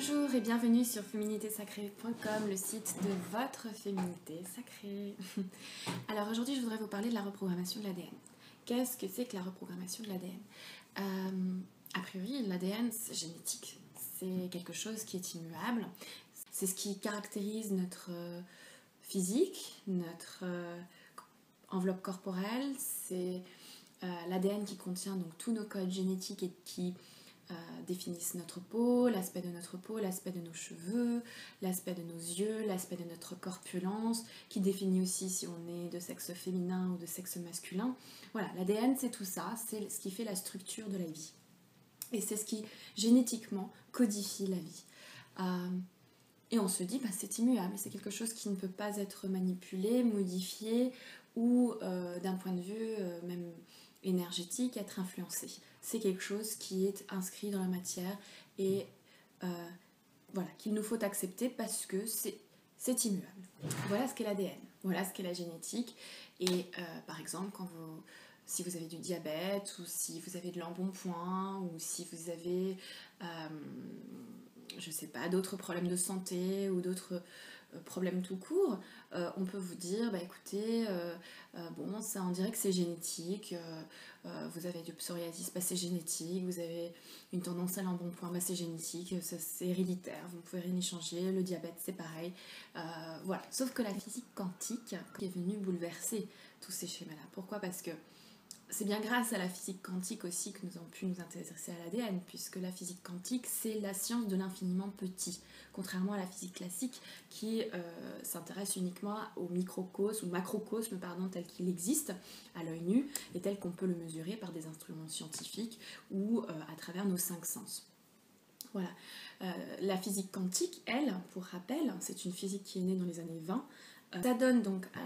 Bonjour et bienvenue sur féminitésacrée.com, le site de votre féminité sacrée. Alors aujourd'hui je voudrais vous parler de la reprogrammation de l'ADN. Qu'est-ce que c'est que la reprogrammation de l'ADN? A priori l'ADN c'est génétique, c'est quelque chose qui est immuable, c'est ce qui caractérise notre physique, notre enveloppe corporelle, c'est l'ADN qui contient donc tous nos codes génétiques et qui définissent notre peau, l'aspect de notre peau, l'aspect de nos cheveux, l'aspect de nos yeux, l'aspect de notre corpulence, qui définit aussi si on est de sexe féminin ou de sexe masculin. Voilà, l'ADN c'est tout ça, c'est ce qui fait la structure de la vie. Et c'est ce qui génétiquement codifie la vie. Et on se dit, c'est immuable, c'est quelque chose qui ne peut pas être manipulé, modifié ou d'un point de vue même énergétique, être influencé. C'est quelque chose qui est inscrit dans la matière et voilà, qu'il nous faut accepter parce que c'est immuable. Voilà ce qu'est l'ADN, voilà ce qu'est la génétique. Et par exemple, si vous avez du diabète ou si vous avez de l'embonpoint ou si vous avez je sais pas, d'autres problèmes de santé ou d'autres problèmes tout court, on peut vous dire, écoutez, bon, ça on dirait que c'est génétique, vous avez du psoriasis, c'est génétique, vous avez une tendance à l'embonpoint, c'est génétique, c'est héréditaire, vous ne pouvez rien y changer, le diabète c'est pareil, voilà. Sauf que la physique quantique est venue bouleverser tous ces schémas-là. Pourquoi ? Parce que c'est bien grâce à la physique quantique aussi que nous avons pu nous intéresser à l'ADN, puisque la physique quantique, c'est la science de l'infiniment petit, contrairement à la physique classique qui s'intéresse uniquement au microcosme, ou macrocosme, tel qu'il existe à l'œil nu, et tel qu'on peut le mesurer par des instruments scientifiques ou à travers nos 5 sens. Voilà. La physique quantique, elle, pour rappel, c'est une physique qui est née dans les années 20, ça donne donc à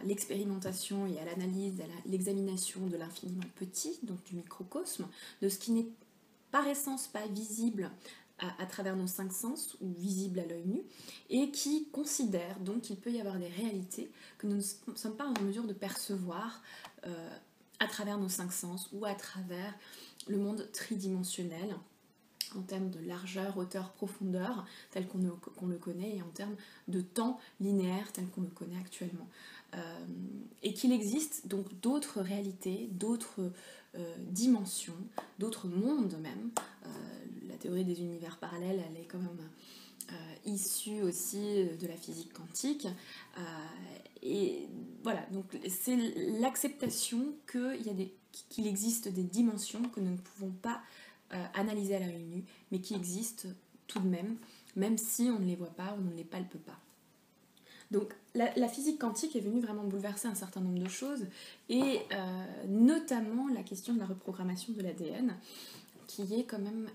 l'expérimentation et à l'analyse, à l'examination de l'infiniment petit, donc du microcosme, de ce qui n'est par essence pas visible à travers nos 5 sens ou visible à l'œil nu, et qui considère donc qu'il peut y avoir des réalités que nous ne sommes pas en mesure de percevoir à travers nos 5 sens ou à travers le monde tridimensionnel, en termes de largeur, hauteur, profondeur, tel qu'on le connaît, et en termes de temps linéaire, tel qu'on le connaît actuellement. Et qu'il existe donc d'autres réalités, d'autres dimensions, d'autres mondes même. La théorie des univers parallèles, elle est quand même issue aussi de la physique quantique. Et voilà, donc c'est l'acceptation qu'il existe des dimensions que nous ne pouvons pas analysées à l'œil nu, mais qui existent tout de même, même si on ne les voit pas ou on ne les palpe pas. Donc la physique quantique est venue vraiment bouleverser un certain nombre de choses, et notamment la question de la reprogrammation de l'ADN, qui est quand même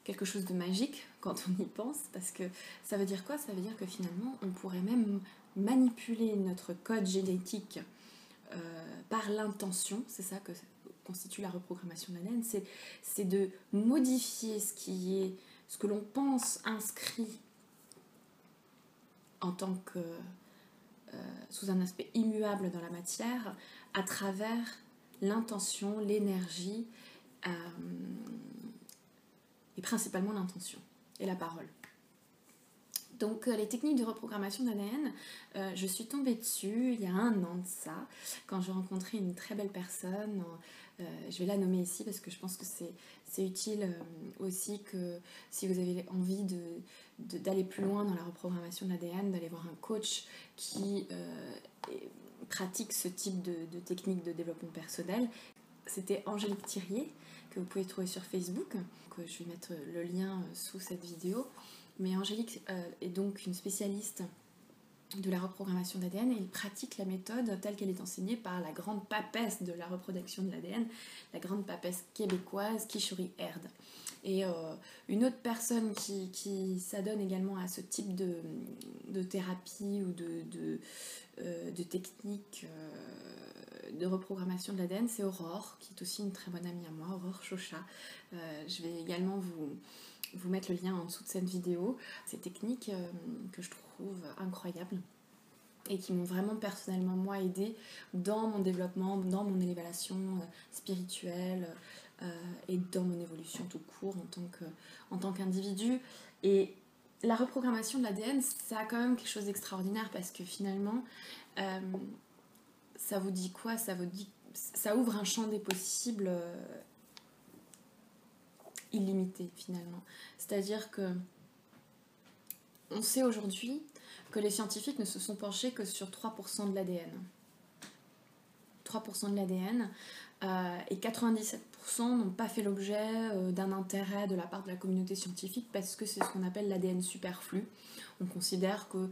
quelque chose de magique quand on y pense, parce que ça veut dire quoi ? Ça veut dire que finalement on pourrait même manipuler notre code génétique par l'intention, c'est ça que constitue la reprogrammation de l'ADN, c'est de modifier ce que l'on pense inscrit en tant que sous un aspect immuable dans la matière, à travers l'intention, l'énergie et principalement l'intention et la parole. Donc les techniques de reprogrammation d'ADN, je suis tombée dessus il y a 1 an de ça, quand j'ai rencontré une très belle personne. Je vais la nommer ici parce que je pense que c'est utile aussi que si vous avez envie d'aller plus loin dans la reprogrammation de l'ADN, d'aller voir un coach qui pratique ce type de technique de développement personnel. C'était Angélique Thirier, que vous pouvez trouver sur Facebook, que je vais mettre le lien sous cette vidéo. Mais Angélique est donc une spécialiste de la reprogrammation d'ADN et elle pratique la méthode telle qu'elle est enseignée par la grande papesse de la reproduction de l'ADN, la grande papesse québécoise Kishori Erd. Et une autre personne qui s'adonne également à ce type de thérapie ou de technique de reprogrammation de l'ADN, c'est Aurore, qui est aussi une très bonne amie à moi, Aurore Chocha. Je vais également vous mettre le lien en dessous de cette vidéo. Ces techniques que je trouve incroyables et qui m'ont vraiment personnellement moi aidée dans mon développement, dans mon élévation spirituelle, et dans mon évolution tout court en tant qu'individu. Et la reprogrammation de l'ADN, ça a quand même quelque chose d'extraordinaire parce que finalement, ça vous dit quoi? Ça ouvre un champ des possibles illimité finalement. C'est-à-dire que on sait aujourd'hui que les scientifiques ne se sont penchés que sur 3% de l'ADN. 3% de l'ADN et 97% n'ont pas fait l'objet d'un intérêt de la part de la communauté scientifique parce que c'est ce qu'on appelle l'ADN superflu. On considère que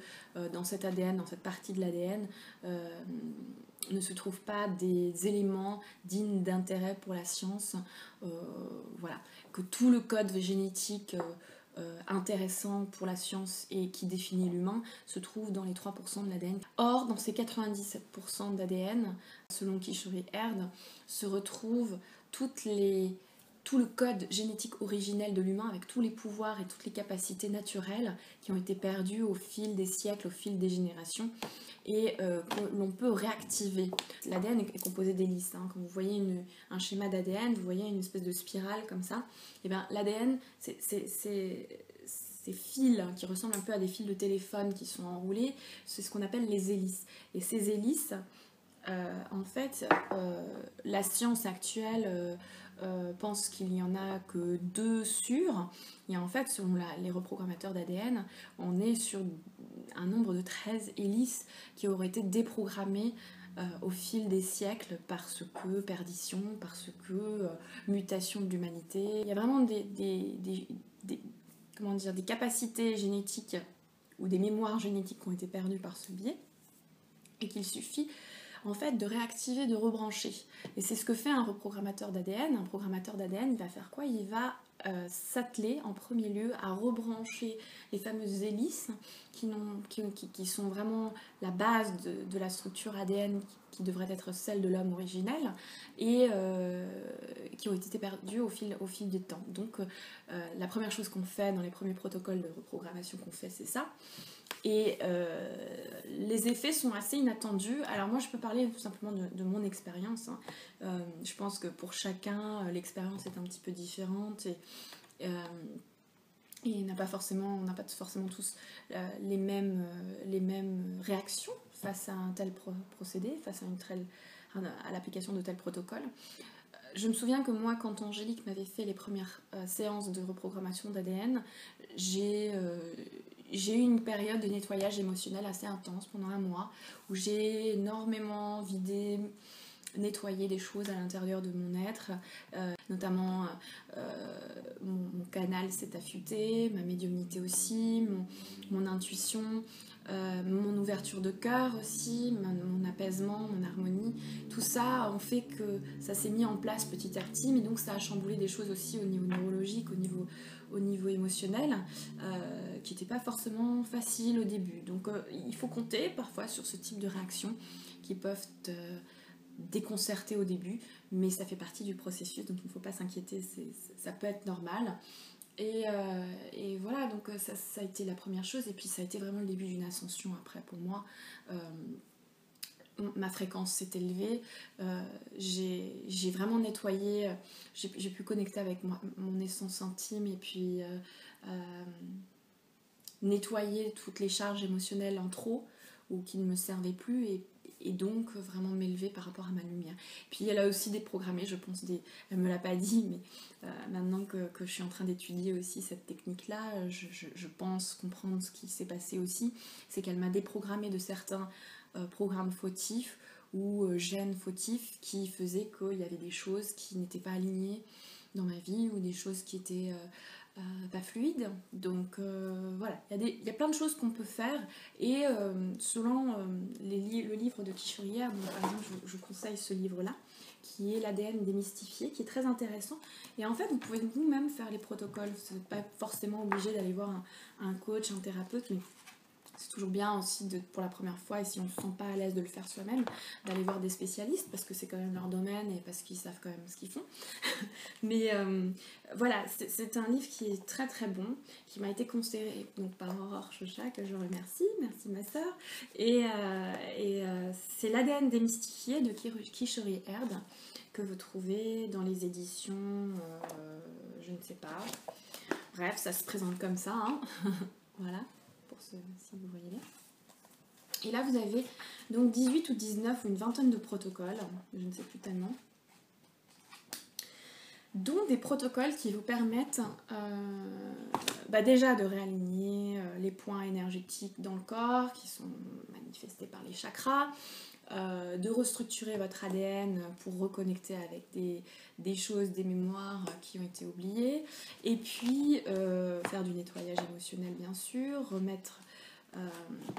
dans cet ADN, dans cette partie de l'ADN, ne se trouvent pas des éléments dignes d'intérêt pour la science. Voilà. Que tout le code génétique intéressant pour la science et qui définit l'humain se trouve dans les 3% de l'ADN. Or, dans ces 97% d'ADN, selon Kishore et Erd, se retrouve tout le code génétique originel de l'humain avec tous les pouvoirs et toutes les capacités naturelles qui ont été perdues au fil des siècles, au fil des générations et que l'on peut réactiver. L'ADN est composé d'hélices. Hein. Quand vous voyez un schéma d'ADN, vous voyez une espèce de spirale comme ça. Et bien l'ADN, c'est ces fils qui ressemblent un peu à des fils de téléphone qui sont enroulés, c'est ce qu'on appelle les hélices. Et ces hélices, en fait, la science actuelle pense qu'il n'y en a que 2 sûrs. Et en fait, selon les reprogrammateurs d'ADN, on est sur un nombre de 13 hélices qui auraient été déprogrammées au fil des siècles parce que perdition, parce que mutation de l'humanité. Il y a vraiment des capacités génétiques ou des mémoires génétiques qui ont été perdues par ce biais et qu'il suffit en fait de réactiver, de rebrancher. Et c'est ce que fait un reprogrammateur d'ADN. Un programmateur d'ADN, il va faire quoi? Il va s'atteler en premier lieu à rebrancher les fameuses hélices qui sont vraiment la base de la structure ADN qui devrait être celle de l'homme originel et qui ont été perdues au fil du temps. Donc la première chose qu'on fait dans les premiers protocoles de reprogrammation qu'on fait, c'est ça. Et les effets sont assez inattendus. Alors moi je peux parler tout simplement de mon expérience. Hein. Je pense que pour chacun l'expérience est un petit peu différente et on n'a pas forcément tous les mêmes réactions face à un tel procédé, face à l'application de tel protocole. Je me souviens que moi, quand Angélique m'avait fait les premières séances de reprogrammation d'ADN, j'ai eu une période de nettoyage émotionnel assez intense pendant 1 mois où j'ai énormément vidé, nettoyé des choses à l'intérieur de mon être, notamment mon canal s'est affûté, ma médiumnité aussi, mon intuition, mon ouverture de cœur aussi, mon apaisement, mon harmonie. Tout ça ont fait que ça s'est mis en place petit à petit, mais donc ça a chamboulé des choses aussi au niveau neurologique, au niveau émotionnel, qui n'était pas forcément facile au début. Donc il faut compter parfois sur ce type de réactions qui peuvent déconcerter au début, mais ça fait partie du processus, donc il ne faut pas s'inquiéter, ça peut être normal. Et voilà, donc ça a été la première chose, et puis ça a été vraiment le début d'une ascension après pour moi. Ma fréquence s'est élevée, j'ai vraiment nettoyé, j'ai pu connecter avec mon essence intime et puis nettoyer toutes les charges émotionnelles en trop ou qui ne me servaient plus et donc vraiment m'élever par rapport à ma lumière. Puis elle a aussi déprogrammé, je pense, elle me l'a pas dit, mais maintenant que je suis en train d'étudier aussi cette technique-là, je pense comprendre ce qui s'est passé aussi, c'est qu'elle m'a déprogrammé de certains programmes fautifs ou gènes fautifs qui faisaient qu'il y avait des choses qui n'étaient pas alignées dans ma vie ou des choses qui étaient pas fluides. Donc voilà, il y a plein de choses qu'on peut faire et selon le livre de Kishore Erd, par exemple je conseille ce livre-là qui est l'ADN démystifié, qui est très intéressant et en fait vous pouvez vous-même faire les protocoles, vous n'êtes pas forcément obligé d'aller voir un coach, un thérapeute, mais c'est toujours bien aussi, pour la première fois, et si on ne se sent pas à l'aise de le faire soi-même, d'aller voir des spécialistes, parce que c'est quand même leur domaine et parce qu'ils savent quand même ce qu'ils font. Mais voilà, c'est un livre qui est très très bon, qui m'a été conseillé donc, par Aurore Chocha, que je remercie, merci ma sœur. Et c'est l'ADN démystifié de Kishori Erd, que vous trouvez dans les éditions, je ne sais pas. Bref, ça se présente comme ça, hein. Voilà, pour si vous voyez là. Et là, vous avez donc 18 ou 19 ou une vingtaine de protocoles, je ne sais plus tellement, dont des protocoles qui vous permettent déjà de réaligner les points énergétiques dans le corps, qui sont manifestés par les chakras, de restructurer votre ADN pour reconnecter avec des choses, des mémoires qui ont été oubliées, et puis faire du nettoyage émotionnel bien sûr, remettre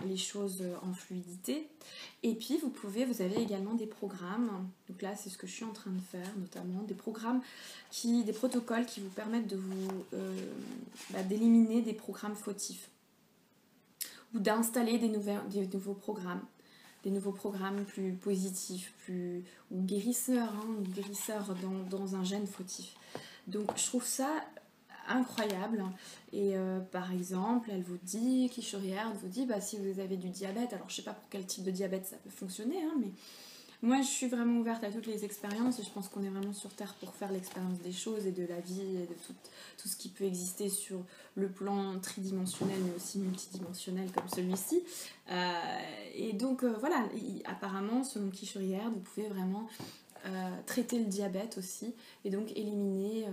les choses en fluidité. Et puis vous avez également des programmes, donc là c'est ce que je suis en train de faire, notamment des programmes, des protocoles qui vous permettent de d'éliminer des programmes fautifs ou d'installer des nouveaux programmes. Des nouveaux programmes plus positifs, ou guérisseurs, dans un gène fautif. Donc je trouve ça incroyable. Et par exemple, elle vous dit, Kishori Erd vous dit, si vous avez du diabète, alors je sais pas pour quel type de diabète ça peut fonctionner, hein, mais moi je suis vraiment ouverte à toutes les expériences et je pense qu'on est vraiment sur Terre pour faire l'expérience des choses et de la vie et de tout ce qui peut exister sur le plan tridimensionnel mais aussi multidimensionnel comme celui-ci. Et donc voilà, apparemment selon Kishori Erd, vous pouvez vraiment traiter le diabète aussi et donc éliminer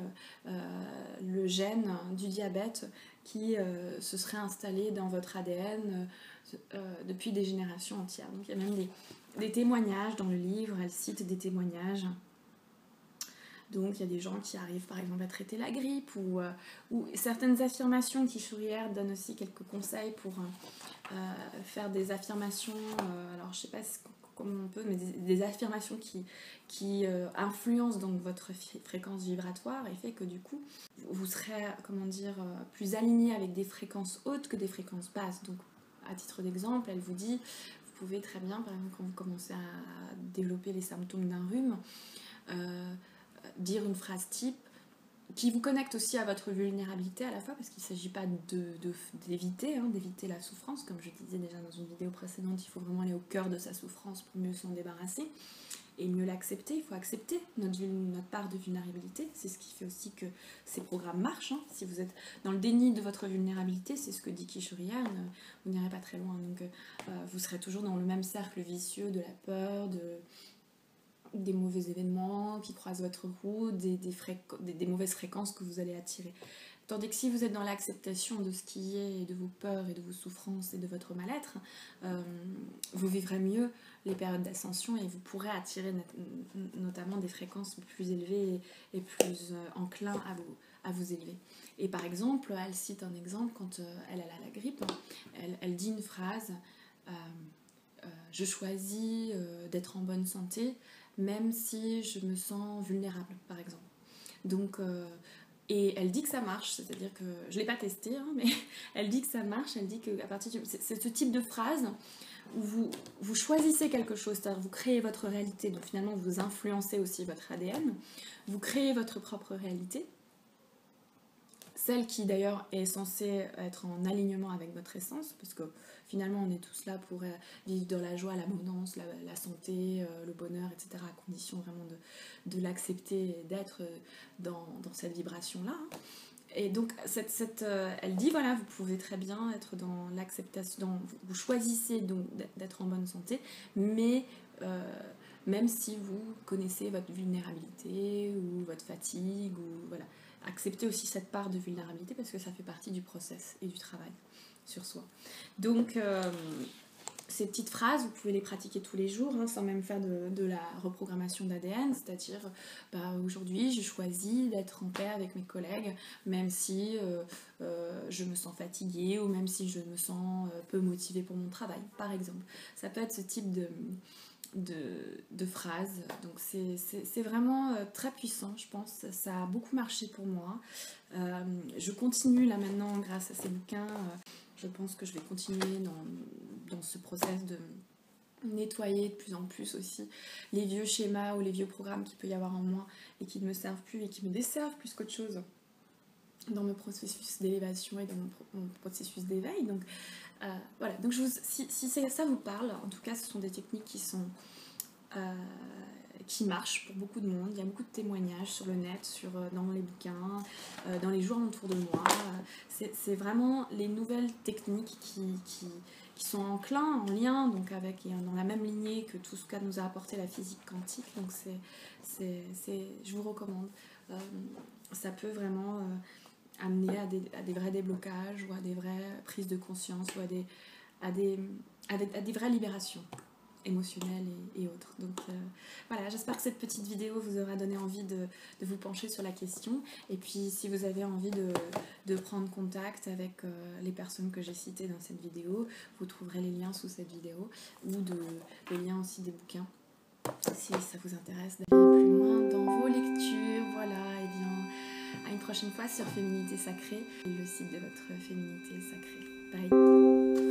le gène du diabète qui se serait installé dans votre ADN depuis des générations entières. Donc il y a même des témoignages dans le livre, elle cite des témoignages. Donc il y a des gens qui arrivent par exemple à traiter la grippe ou certaines affirmations. Kishori Erd donne aussi quelques conseils pour faire des affirmations, alors je sais pas comment on peut, mais des affirmations qui influencent donc votre fréquence vibratoire et fait que du coup vous serez plus aligné avec des fréquences hautes que des fréquences basses. Donc à titre d'exemple, elle vous dit, vous pouvez très bien, par exemple quand vous commencez à développer les symptômes d'un rhume, dire une phrase type qui vous connecte aussi à votre vulnérabilité à la fois, parce qu'il ne s'agit pas d'éviter la souffrance, comme je disais déjà dans une vidéo précédente, il faut vraiment aller au cœur de sa souffrance pour mieux s'en débarrasser et mieux l'accepter. Il faut accepter notre part de vulnérabilité, c'est ce qui fait aussi que ces programmes marchent, hein. Si vous êtes dans le déni de votre vulnérabilité, c'est ce que dit Kishori Erd, vous n'irez pas très loin, donc vous serez toujours dans le même cercle vicieux de la peur, des mauvais événements qui croisent votre route, des mauvaises fréquences que vous allez attirer. Tandis que si vous êtes dans l'acceptation de ce qui est, et de vos peurs et de vos souffrances et de votre mal-être, vous vivrez mieux les périodes d'ascension et vous pourrez attirer notamment des fréquences plus élevées et plus enclins à vous élever. Et par exemple, elle cite un exemple quand elle a la grippe, elle dit une phrase, je choisis d'être en bonne santé, même si je me sens vulnérable, par exemple. Donc, et elle dit que ça marche, c'est-à-dire que, je ne l'ai pas testé, hein, mais elle dit que ça marche, elle dit que à partir c'est ce type de phrase où vous choisissez quelque chose, c'est-à-dire vous créez votre réalité, donc finalement vous influencez aussi votre ADN, vous créez votre propre réalité, celle qui d'ailleurs est censée être en alignement avec votre essence, parce que finalement on est tous là pour vivre dans la joie, l'abondance, la santé, le bonheur, etc., à condition vraiment de l'accepter et d'être dans cette vibration-là. Et donc elle dit, voilà, vous pouvez très bien être dans l'acceptation, vous choisissez donc d'être en bonne santé, mais même si vous connaissez votre vulnérabilité ou votre fatigue, ou voilà, acceptez aussi cette part de vulnérabilité parce que ça fait partie du process et du travail sur soi. Donc ces petites phrases, vous pouvez les pratiquer tous les jours, hein, sans même faire de la reprogrammation d'ADN, c'est-à-dire aujourd'hui je choisis d'être en paix avec mes collègues, même si je me sens fatiguée ou même si je me sens peu motivée pour mon travail, par exemple. Ça peut être ce type de phrases, donc c'est vraiment très puissant, je pense. Ça a beaucoup marché pour moi. Je continue là maintenant grâce à ces bouquins je pense que je vais continuer dans ce process de nettoyer de plus en plus aussi les vieux schémas ou les vieux programmes qu'il peut y avoir en moi et qui ne me servent plus et qui me desservent plus qu'autre chose dans mon processus d'élévation et dans mon processus d'éveil. Donc voilà, donc si ça vous parle, en tout cas ce sont des techniques qui marchent pour beaucoup de monde. Il y a beaucoup de témoignages sur le net, dans les bouquins, dans les journaux autour de moi. C'est vraiment les nouvelles techniques qui sont en lien donc dans la même lignée que tout ce qu'a nous a apporté la physique quantique. Donc je vous recommande. Ça peut vraiment amener à des vrais déblocages ou à des vraies prises de conscience ou à des vraies libérations émotionnelles et autres. Donc voilà, j'espère que cette petite vidéo vous aura donné envie de vous pencher sur la question. Et puis si vous avez envie de prendre contact avec les personnes que j'ai citées dans cette vidéo, vous trouverez les liens sous cette vidéo ou les liens aussi des bouquins si ça vous intéresse d'aller plus loin dans vos lectures. Voilà, et bien à une prochaine fois sur Féminité Sacrée, le site de votre féminité sacrée. Bye.